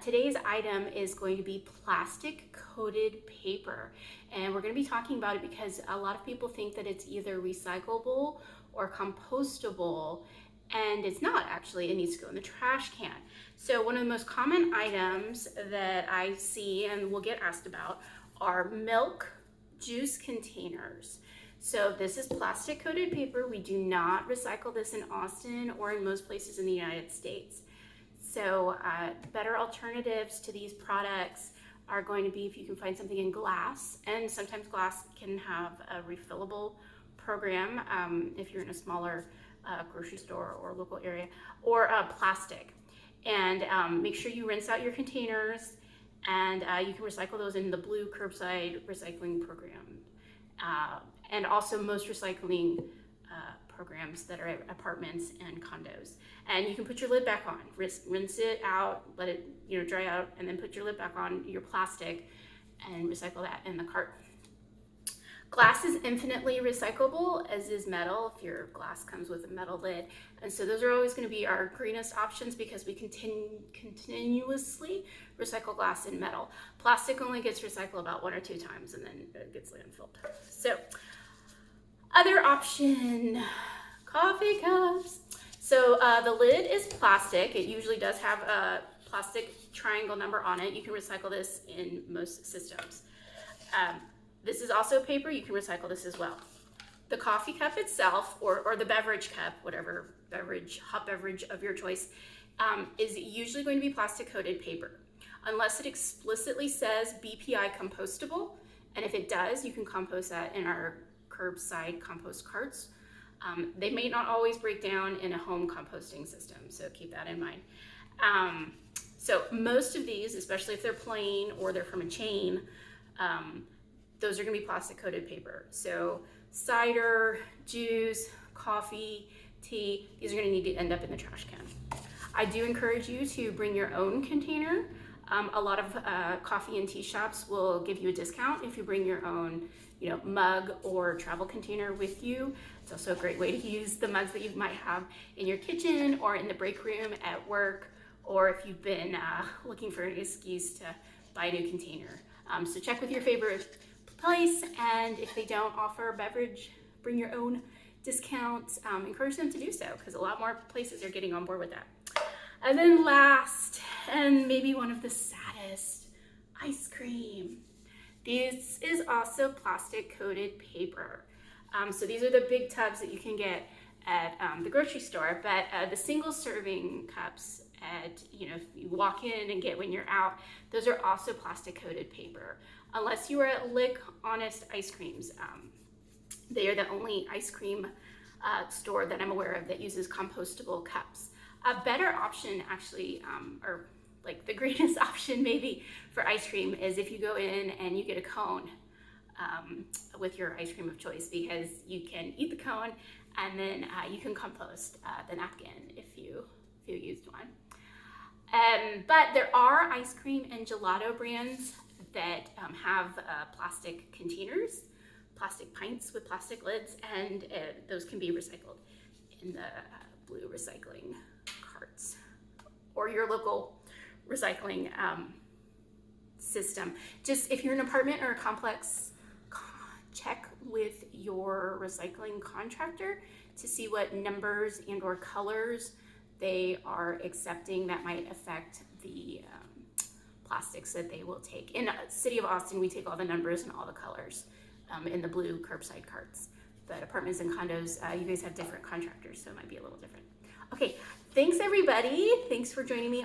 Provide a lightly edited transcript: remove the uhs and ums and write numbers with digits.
Today's item is going to be plastic coated paper, and we're going to be talking about it because a lot of people think that it's either recyclable or compostable, and it's not actually. It needs to go in the trash can. So one of the most common items that I see and will get asked about are milk juice containers. So this is plastic coated paper. We do not recycle this in Austin or in most places in the United States. So better alternatives to these products are going to be if you can find something in glass, and sometimes glass can have a refillable program if you're in a smaller grocery store or local area, or plastic. And make sure you rinse out your containers, and you can recycle those in the blue curbside recycling program. And also most recycling programs that are at apartments and condos. And you can put your lid back on, rinse it out, let it dry out, and then put your lid back on your plastic and recycle that in the cart. Glass is infinitely recyclable, as is metal, if your glass comes with a metal lid. And so those are always going to be our greenest options because we continuously recycle glass and metal. Plastic only gets recycled about 1 or 2 times and then it gets landfilled. So, other option, coffee cups. So the lid is plastic. It usually does have a plastic triangle number on it. You can recycle this in most systems. This is also paper. You can recycle this as well. The coffee cup itself, or the beverage cup, whatever hot beverage of your choice, is usually going to be plastic coated paper, unless it explicitly says BPI compostable. And if it does, you can compost that in our curbside compost carts. They may not always break down in a home composting system, so keep that in mind. So most of these, especially if they're plain or they're from a chain, those are going to be plastic coated paper. So cider, juice, coffee, tea, these are going to need to end up in the trash can. I do encourage you to bring your own container. A lot of coffee and tea shops will give you a discount if you bring your own mug or travel container with you. It's also a great way to use the mugs that you might have in your kitchen or in the break room at work, or if you've been looking for an excuse to buy a new container. So check with your favorite place, and if they don't offer a beverage, bring your own discount. Encourage them to do so, because a lot more places are getting on board with that. And then last, and maybe one of the saddest, ice cream. This is also plastic coated paper. So these are the big tubs that you can get at the grocery store, but the single serving cups if you walk in and get when you're out, those are also plastic coated paper. Unless you are at Lick Honest Ice Creams. They are the only ice cream store that I'm aware of that uses compostable cups. A better option actually, or like the greatest option maybe for ice cream, is if you go in and you get a cone with your ice cream of choice, because you can eat the cone and then you can compost the napkin if you used one. But there are ice cream and gelato brands that have plastic containers, plastic pints with plastic lids, and those can be recycled in the blue recycling carts or your local recycling system. Just if you're an apartment or a complex, check with your recycling contractor to see what numbers and or colors they are accepting that might affect the plastics that they will take. In the city of Austin, we take all the numbers and all the colors in the blue curbside carts. But apartments and condos, you guys have different contractors, so it might be a little different. Okay, thanks everybody. Thanks for joining me